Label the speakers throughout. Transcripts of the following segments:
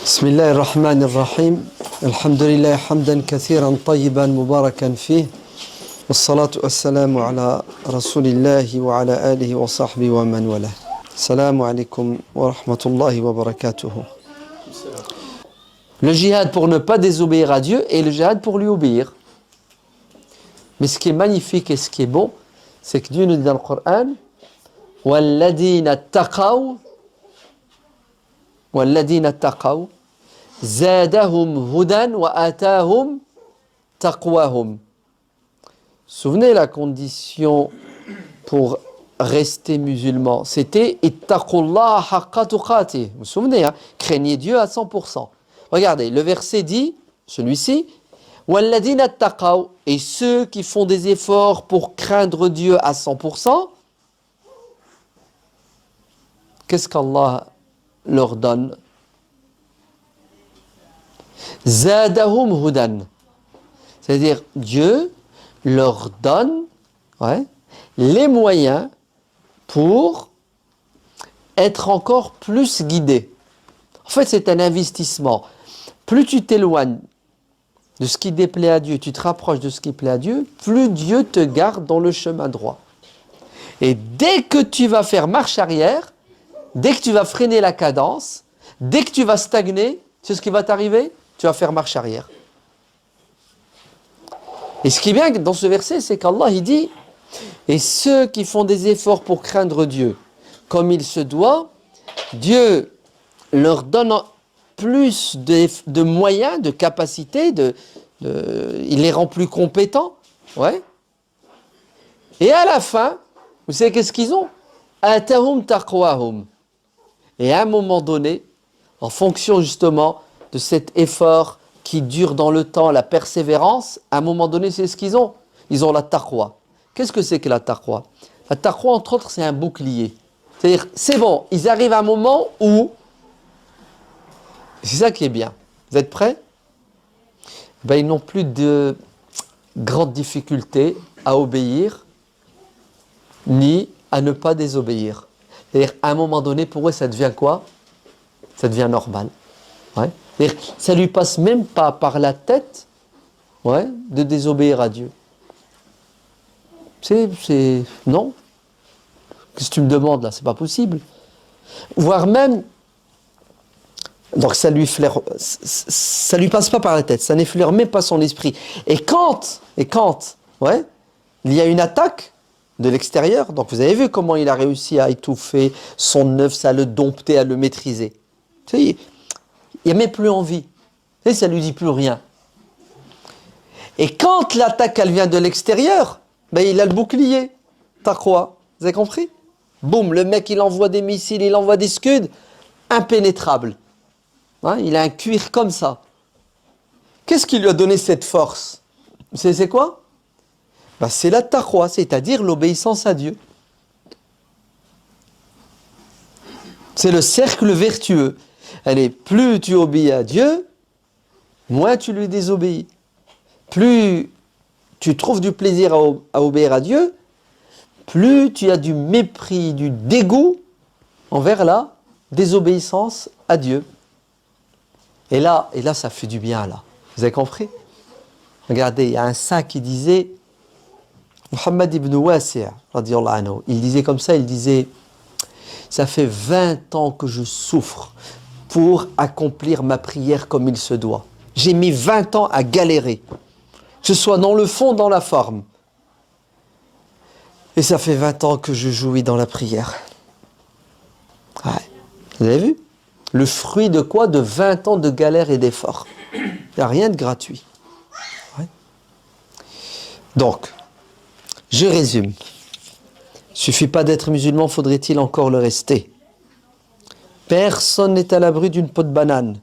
Speaker 1: بسم الله الرحمن الرحيم الحمد لله حمدا كثيرا طيبا مباركا فيه والصلاة والسلام على رسول الله وعلى آله وصحبه ومن والاه. السلام عليكم ورحمة الله وبركاته. Le djihad pour ne pas désobéir à Dieu et le djihad pour lui obéir. Mais ce qui est magnifique et ce qui est bon, c'est que Dieu nous dit dans le Coran وَالَّذِينَ اتَّقَوْا زَادَهُمْ هُدًى وَآتَاهُمْ تَقْوَاهُمْ. Souvenez la condition pour rester musulman, c'était ittaqullaha haqqa tuqatih. Vous vous souvenez, hein? Craignez Dieu à 100%. Regardez, le verset dit, celui-ci, walladina taqaw, et ceux qui font des efforts pour craindre Dieu à 100%, qu'est-ce qu'Allah leur donne? Zadahum hudan. C'est-à-dire, Dieu leur donne les moyens pour être encore plus guidés. En fait, c'est un investissement. Plus tu t'éloignes de ce qui déplaît à Dieu, tu te rapproches de ce qui plaît à Dieu, plus Dieu te garde dans le chemin droit. Et dès que tu vas faire marche arrière, dès que tu vas freiner la cadence, dès que tu vas stagner, c'est ce qui va t'arriver, tu vas faire marche arrière. Et ce qui est bien dans ce verset, c'est qu'Allah il dit « Et ceux qui font des efforts pour craindre Dieu, comme il se doit, Dieu leur donne plus de moyens, de capacités, il les rend plus compétents. » Ouais. Et à la fin, vous savez qu'est-ce qu'ils ont? « Atahum taqwahum » Et à un moment donné, en fonction justement de cet effort qui dure dans le temps, la persévérance, à un moment donné, c'est ce qu'ils ont. Ils ont la taqwa. Qu'est-ce que c'est que la taqwa? La taqwa, entre autres, c'est un bouclier. C'est-à-dire, c'est bon, ils arrivent à un moment où, c'est ça qui est bien. Vous êtes prêts? Ben, ils n'ont plus de grandes difficultés à obéir, ni à ne pas désobéir. C'est-à-dire, à un moment donné, pour eux, ça devient quoi? Ça devient normal. Ouais. C'est-à-dire, ça ne lui passe même pas par la tête de désobéir à Dieu. Non. Qu'est-ce que tu me demandes là? C'est pas possible. Voire même, donc ça lui passe pas par la tête, ça n'effleure même pas son esprit. Et quand, il y a une attaque de l'extérieur, donc vous avez vu comment il a réussi à étouffer son œuf, à le dompter, à le maîtriser. Tu sais, il n'a même plus envie. Et ça ne lui dit plus rien. Et quand l'attaque, elle vient de l'extérieur, ben il a le bouclier. Taqwa. Vous avez compris? Boum, le mec, il envoie des missiles, il envoie des scuds, impénétrables. Hein, il a un cuir comme ça. Qu'est-ce qui lui a donné cette force? Vous savez c'est quoi? Ben, c'est la taqwa, c'est-à-dire l'obéissance à Dieu. C'est le cercle vertueux. Allez, plus tu obéis à Dieu, moins tu lui désobéis. Plus tu trouves du plaisir à obéir à Dieu, plus tu as du mépris, du dégoût envers la désobéissance à Dieu. Et là, ça fait du bien, là. Vous avez compris? Regardez, il y a un saint qui disait, Muhammad ibn Wasi', radiyallahu anhu, il disait comme ça, il disait, ça fait 20 ans que je souffre pour accomplir ma prière comme il se doit. J'ai mis 20 ans à galérer, que ce soit dans le fond, dans la forme. Et ça fait 20 ans que je jouis dans la prière. Ouais. Vous avez vu? Le fruit de quoi? De 20 ans de galère et d'effort. Il n'y a rien de gratuit. Ouais. Donc, je résume. Il ne suffit pas d'être musulman, faudrait-il encore le rester? Personne n'est à l'abri d'une peau de banane.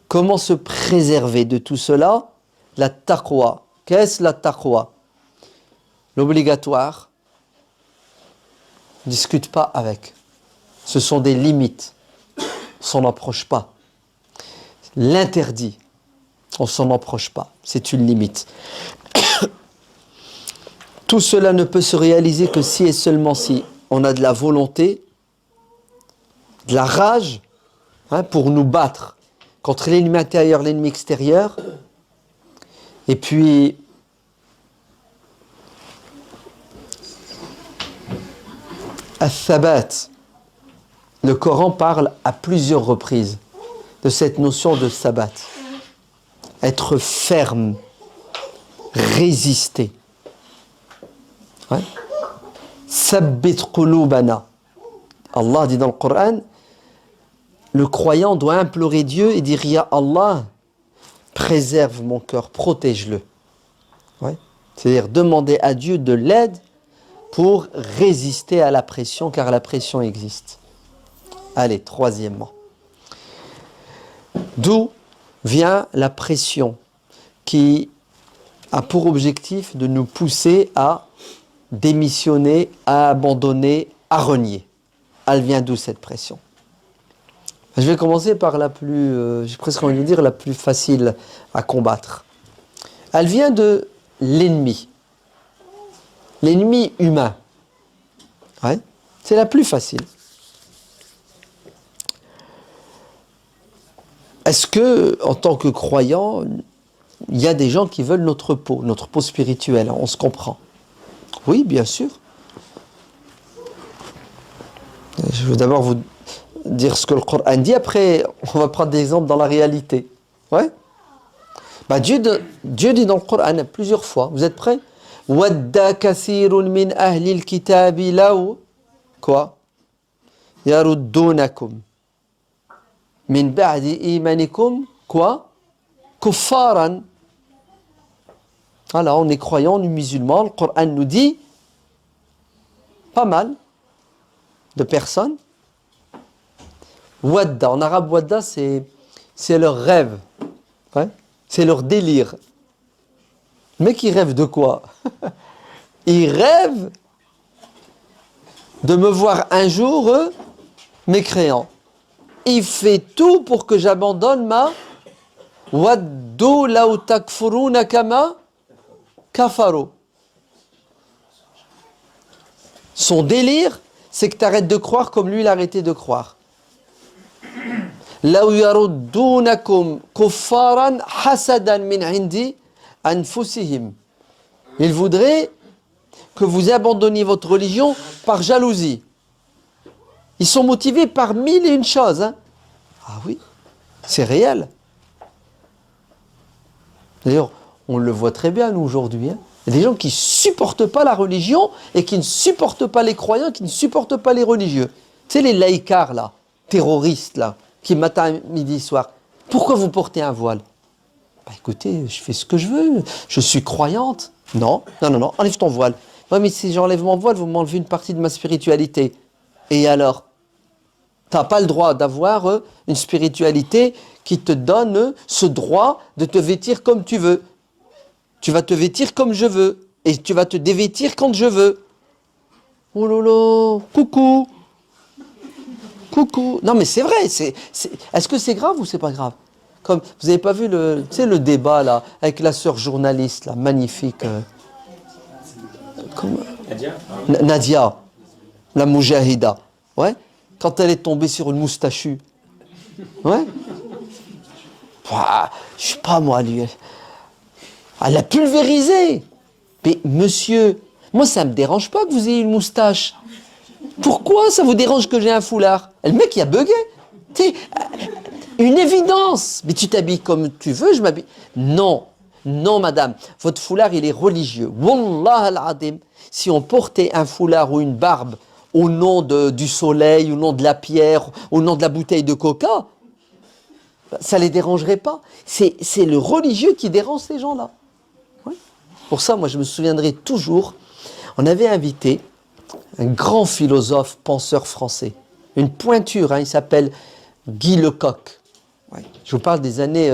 Speaker 1: Comment se préserver de tout cela? La taqwa. Qu'est-ce la taqwa? L'obligatoire, ne discute pas avec. Ce sont des limites. On ne s'en approche pas. L'interdit, on ne s'en approche pas. C'est une limite. Tout cela ne peut se réaliser que si et seulement si on a de la volonté, de la rage hein, pour nous battre contre l'ennemi intérieur, l'ennemi extérieur. Et puis, al-thabat. Le Coran parle à plusieurs reprises de cette notion de sabbat. Être ferme, résister. Ouais. Sabbit qulubana. Allah dit dans le Coran, le croyant doit implorer Dieu et dire Ya Allah, préserve mon cœur, protège-le. Ouais. C'est-à-dire demander à Dieu de l'aide pour résister à la pression, car la pression existe. Allez, troisièmement. D'où vient la pression qui a pour objectif de nous pousser à démissionner, à abandonner, à renier. Elle vient d'où cette pression? Je vais commencer par la plus, j'ai presque envie de dire, la plus facile à combattre. Elle vient de l'ennemi. L'ennemi humain. Ouais, c'est la plus facile. Est-ce que, en tant que croyant, il y a des gens qui veulent notre peau spirituelle, on se comprend? Oui, bien sûr. Je veux d'abord vous dire ce que le Coran dit, après on va prendre des exemples dans la réalité. Ouais. Bah, Dieu dit dans le Coran plusieurs fois, vous êtes prêts? Wadda kathirun min ahli al-kitabi law quoi? Yaruddunakum min ba'di imanikum quoi? Kuffaran. Voilà, on est croyants, on est musulmans, le Coran nous dit pas mal de personnes. Wadda, en arabe wadda c'est leur rêve, ouais? C'est leur délire. Mais qui rêve de quoi? Ils rêvent de me voir un jour mécréant. Il fait tout pour que j'abandonne ma waddu law takfuruna kama kafaru. Son délire, c'est que tu arrêtes de croire comme lui il a arrêté de croire. Law yaruddunakum kuffaran hasadan min indi anfusihim. Il voudrait que vous abandonniez votre religion par jalousie. Ils sont motivés par mille et une choses. Hein. Ah oui, c'est réel. D'ailleurs, on le voit très bien nous aujourd'hui. Hein. Il y a des gens qui ne supportent pas la religion et qui ne supportent pas les croyants, qui ne supportent pas les religieux. Tu sais, les laïcards là, terroristes là, qui matin, midi, soir. Pourquoi vous portez un voile? Bah écoutez, je fais ce que je veux, je suis croyante. Non, enlève ton voile. Ouais, mais si j'enlève mon voile, vous m'enlevez une partie de ma spiritualité. Et alors? Tu n'as pas le droit d'avoir une spiritualité qui te donne ce droit de te vêtir comme tu veux. Tu vas te vêtir comme je veux. Et tu vas te dévêtir quand je veux. Oh lolo, coucou. Coucou. Non mais c'est vrai. Est-ce que c'est grave ou c'est pas grave? Comme, vous n'avez pas vu le débat là, avec la sœur journaliste, là, magnifique. Nadia, la Moujahida. Ouais. Quand elle est tombée sur une moustachue. Ouais. Je sais pas moi, lui. Elle a pulvérisé. Mais monsieur, moi ça me dérange pas que vous ayez une moustache. Pourquoi ça vous dérange que j'ai un foulard? Le mec il a bugué. Une évidence. Mais tu t'habilles comme tu veux, je m'habille. Non, madame. Votre foulard il est religieux. Wallah al-adim. Si on portait un foulard ou une barbe au nom du soleil, au nom de la pierre, au nom de la bouteille de coca, ça ne les dérangerait pas. C'est le religieux qui dérange ces gens-là. Oui. Pour ça, moi, je me souviendrai toujours, on avait invité un grand philosophe, penseur français, une pointure, hein, il s'appelle Guy Lecoq. Ouais. Je vous parle des années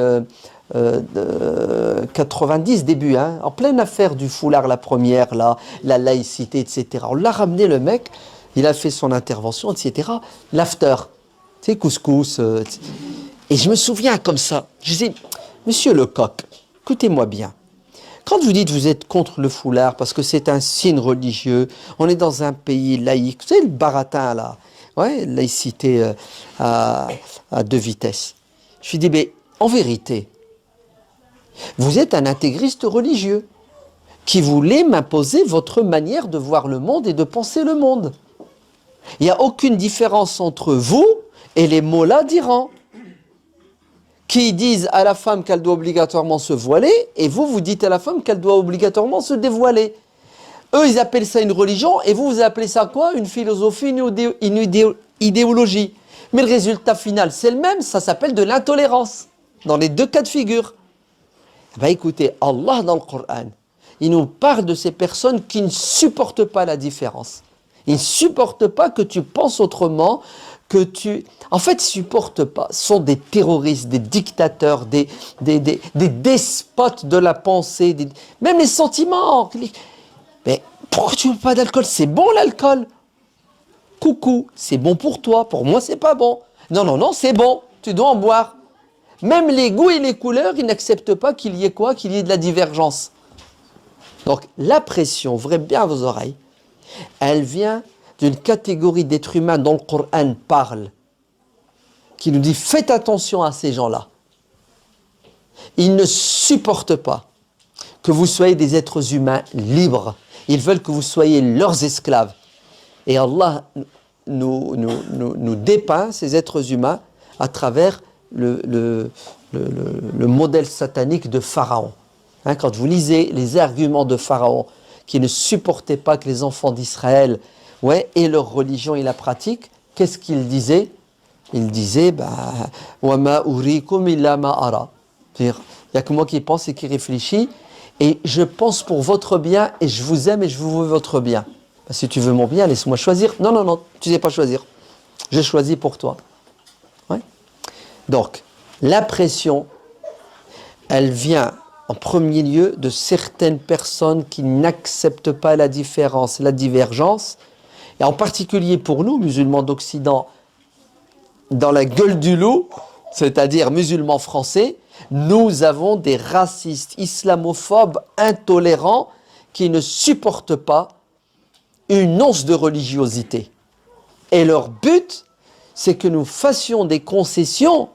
Speaker 1: 90, début, hein, en pleine affaire du foulard, la première, la laïcité, etc. On l'a ramené, le mec. Il a fait son intervention, etc. L'after, tu sais, couscous. Et je me souviens comme ça. Je disais, monsieur Lecoq, écoutez-moi bien. Quand vous dites que vous êtes contre le foulard parce que c'est un signe religieux, on est dans un pays laïque, vous savez le baratin là, Ouais, laïcité à deux vitesses. Je lui dis, mais en vérité, vous êtes un intégriste religieux qui voulait m'imposer votre manière de voir le monde et de penser le monde. Il n'y a aucune différence entre vous et les mollahs d'Iran, qui disent à la femme qu'elle doit obligatoirement se voiler, et vous, vous dites à la femme qu'elle doit obligatoirement se dévoiler. Eux, ils appellent ça une religion, et vous, vous appelez ça quoi? Une philosophie, une idéologie. Mais le résultat final, c'est le même, ça s'appelle de l'intolérance, dans les deux cas de figure. Ben écoutez, Allah dans le Coran, il nous parle de ces personnes qui ne supportent pas la différence. Ils ne supportent pas que tu penses autrement, que tu... En fait, ils ne supportent pas. Ce sont des terroristes, des dictateurs, des despotes de la pensée, même les sentiments. Mais pourquoi tu ne veux pas d'alcool? C'est bon l'alcool. Coucou, c'est bon pour toi. Pour moi, c'est pas bon. Non, non, non, c'est bon. Tu dois en boire. Même les goûts et les couleurs, ils n'acceptent pas qu'il y ait quoi? Qu'il y ait de la divergence. Donc, la pression, ouvrez bien vos oreilles, elle vient d'une catégorie d'êtres humains dont le Coran parle, qui nous dit faites attention à ces gens-là. Ils ne supportent pas que vous soyez des êtres humains libres. Ils veulent que vous soyez leurs esclaves. Et Allah nous dépeint ces êtres humains à travers le modèle satanique de Pharaon. Hein, quand vous lisez les arguments de Pharaon, qui ne supportait pas que les enfants d'Israël aient leur religion et la pratiquent, qu'est-ce qu'il disait? Il disait wa ma urikum illa ma ara. C'est-à-dire, il n'y a que moi qui pense et qui réfléchit, et je pense pour votre bien, et je vous aime et je vous veux votre bien. Si tu veux mon bien, laisse-moi choisir. Non, non, non, tu ne sais pas choisir. J'ai choisi pour toi. Ouais. Donc, la pression, elle vient en premier lieu de certaines personnes qui n'acceptent pas la différence, la divergence, et en particulier pour nous, musulmans d'Occident, dans la gueule du loup, c'est-à-dire musulmans français, nous avons des racistes islamophobes intolérants qui ne supportent pas une once de religiosité. Et leur but, c'est que nous fassions des concessions,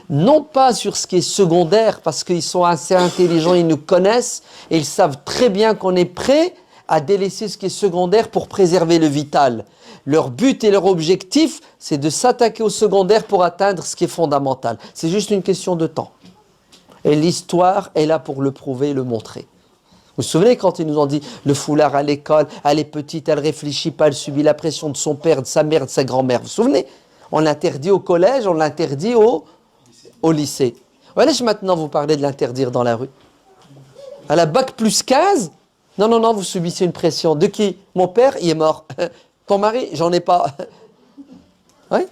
Speaker 1: non pas sur ce qui est secondaire, parce qu'ils sont assez intelligents, ils nous connaissent, et ils savent très bien qu'on est prêt à délaisser ce qui est secondaire pour préserver le vital. Leur but et leur objectif, c'est de s'attaquer au secondaire pour atteindre ce qui est fondamental. C'est juste une question de temps. Et l'histoire est là pour le prouver et le montrer. Vous vous souvenez quand ils nous ont dit le foulard à l'école, elle est petite, elle ne réfléchit pas, elle subit la pression de son père, de sa mère, de sa grand-mère. Vous vous souvenez? On l'interdit au collège, on l'interdit au lycée. Voilà, maintenant vous parlez de l'interdire dans la rue. À la bac plus 15, non, non, non, vous subissez une pression. De qui? Mon père, il est mort. Ton mari, j'en ai pas. Ouais.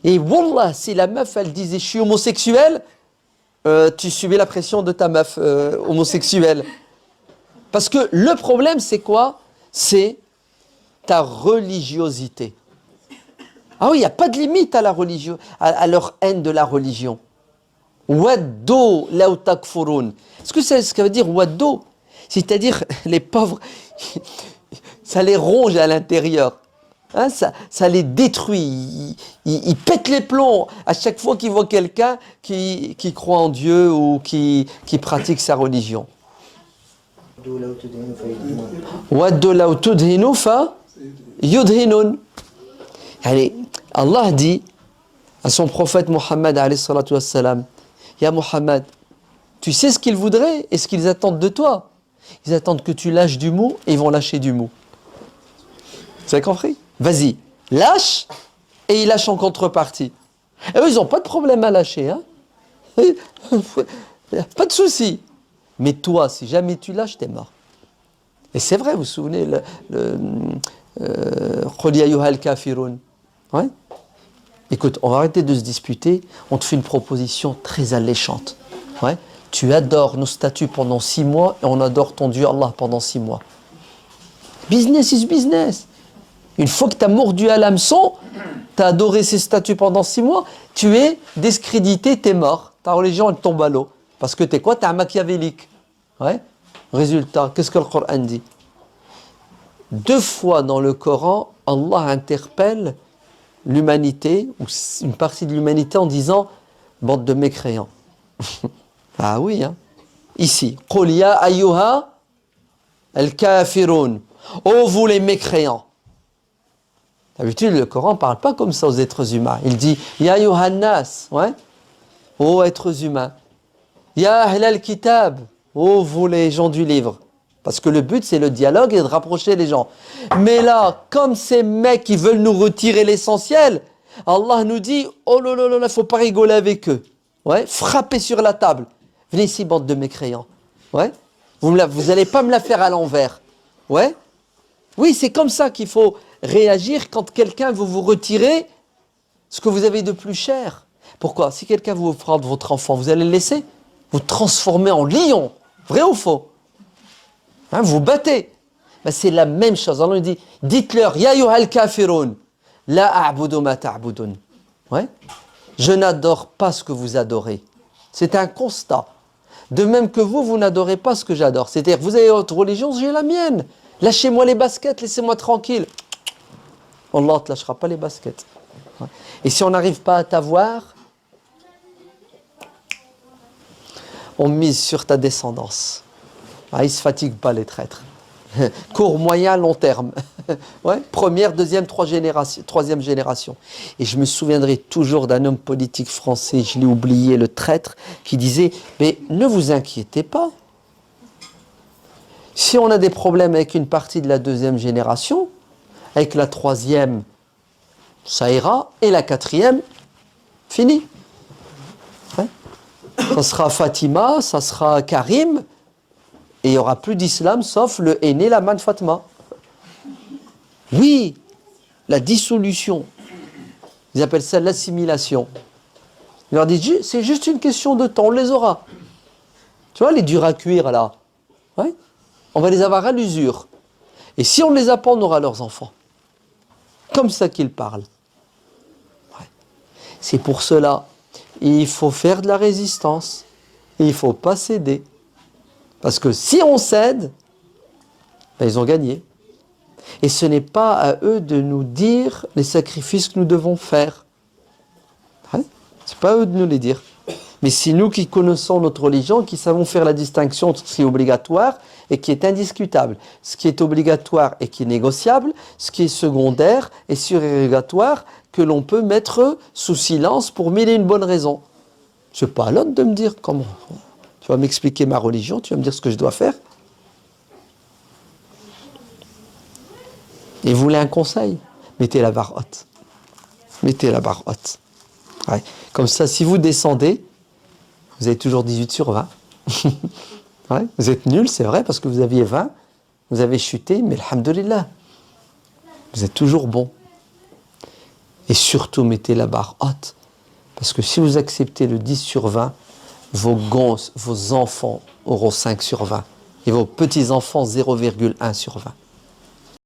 Speaker 1: Et wallah, si la meuf, elle disait je suis homosexuel, tu subis la pression de ta meuf homosexuelle. Parce que le problème, c'est quoi? C'est ta religiosité. Ah oui, il n'y a pas de limite à la religion, à leur haine de la religion. Waddo law takfurun. Est-ce que c'est ce que veut dire waddo? C'est-à-dire, les pauvres, ça les ronge à l'intérieur. Hein, ça les détruit. Ils pètent les plombs à chaque fois qu'ils voient quelqu'un qui croit en Dieu ou qui pratique sa religion. Waddu law tudhinu fa yudhinun. Allez, Allah dit à son prophète Mohammed alayhi salatu wassalam, Ya Mohammed, tu sais ce qu'ils voudraient et ce qu'ils attendent de toi. Ils attendent que tu lâches du mou et ils vont lâcher du mou. Vous avez compris? Vas-y, lâche et ils lâchent en contrepartie. Et eux, ils n'ont pas de problème à lâcher. Hein? Pas de souci. Mais toi, si jamais tu lâches, t'es mort. Et c'est vrai, vous vous souvenez, Qul ya ayyuhal kafirun. Ouais? Écoute, on va arrêter de se disputer. On te fait une proposition très alléchante. Ouais? Tu adores nos statues pendant 6 mois et on adore ton Dieu Allah pendant 6 mois. Business is business. Une fois que tu as mordu à l'hameçon, tu as adoré ces statues pendant 6 mois, tu es discrédité, tu es mort. Ta religion, elle tombe à l'eau. Parce que tu es quoi? Tu es un machiavélique. Ouais? Résultat, qu'est-ce que le Coran dit? 2 fois dans le Coran, Allah interpelle l'humanité, ou une partie de l'humanité, en disant bande de mécréants. Ah oui, hein. Ici, Qul ya ayyuha al-kafirun. Oh vous les mécréants. D'habitude, le Coran ne parle pas comme ça aux êtres humains. Il dit ya ayyuhan nas, ouais. Oh êtres humains. Ya ahlal kitab. Oh vous les gens du livre. Parce que le but, c'est le dialogue et de rapprocher les gens. Mais là, comme ces mecs qui veulent nous retirer l'essentiel, Allah nous dit, oh là là là, il ne faut pas rigoler avec eux. Ouais, frappez sur la table. Venez ici, bande de mécréants. Ouais, vous n'allez pas me la faire à l'envers. Ouais, oui, c'est comme ça qu'il faut réagir quand quelqu'un veut vous retirer ce que vous avez de plus cher. Pourquoi? Si quelqu'un vous frappe votre enfant, vous allez le laisser? Vous transformer en lion. Vrai ou faux? Hein, vous battez. Ben, c'est la même chose. Allah nous dit, dites-leur, ya ayyuhal kafirun, la a'budu ma ta'budun. Ouais. Je n'adore pas ce que vous adorez. C'est un constat. De même que vous n'adorez pas ce que j'adore. C'est-à-dire, vous avez votre religion, j'ai la mienne. Lâchez-moi les baskets, laissez-moi tranquille. Allah ne te lâchera pas les baskets. Ouais. Et si on n'arrive pas à t'avoir, on mise sur ta descendance. Ah, ils ne se fatiguent pas les traîtres. Court, moyen, long terme. Ouais, première, deuxième, troisième génération. Et je me souviendrai toujours d'un homme politique français, je l'ai oublié, le traître, qui disait, mais ne vous inquiétez pas. Si on a des problèmes avec une partie de la deuxième génération, avec la troisième, ça ira, et la quatrième, fini. Ouais. Ça sera Fatima, ça sera Karim, et il n'y aura plus d'islam sauf le aîné, la manne Fatma. Oui, la dissolution. Ils appellent ça l'assimilation. Ils leur disent, c'est juste une question de temps, on les aura. Tu vois, les durs à cuire là, ouais, on va les avoir à l'usure. Et si on ne les a pas, on aura leurs enfants. Comme ça qu'ils parlent. Ouais. C'est pour cela, il faut faire de la résistance. Il ne faut pas céder. Parce que si on cède, ben ils ont gagné. Et ce n'est pas à eux de nous dire les sacrifices que nous devons faire. Ouais, ce n'est pas à eux de nous les dire. Mais c'est nous qui connaissons notre religion, qui savons faire la distinction entre ce qui est obligatoire et qui est indiscutable. Ce qui est obligatoire et qui est négociable, ce qui est secondaire et surérogatoire, que l'on peut mettre sous silence pour mille et une bonnes raisons. Ce n'est pas à l'autre de me dire comment. Tu vas m'expliquer ma religion, tu vas me dire ce que je dois faire. Et vous voulez un conseil? Mettez la barre haute. Mettez la barre haute. Ouais. Comme ça, si vous descendez, vous avez toujours 18 sur 20. Ouais. Vous êtes nul, c'est vrai, parce que vous aviez 20, vous avez chuté, mais alhamdoulilah, vous êtes toujours bon. Et surtout, mettez la barre haute. Parce que si vous acceptez le 10 sur 20, vos gosses, vos enfants auront 5 sur 20. Et vos petits-enfants 0,1 sur 20.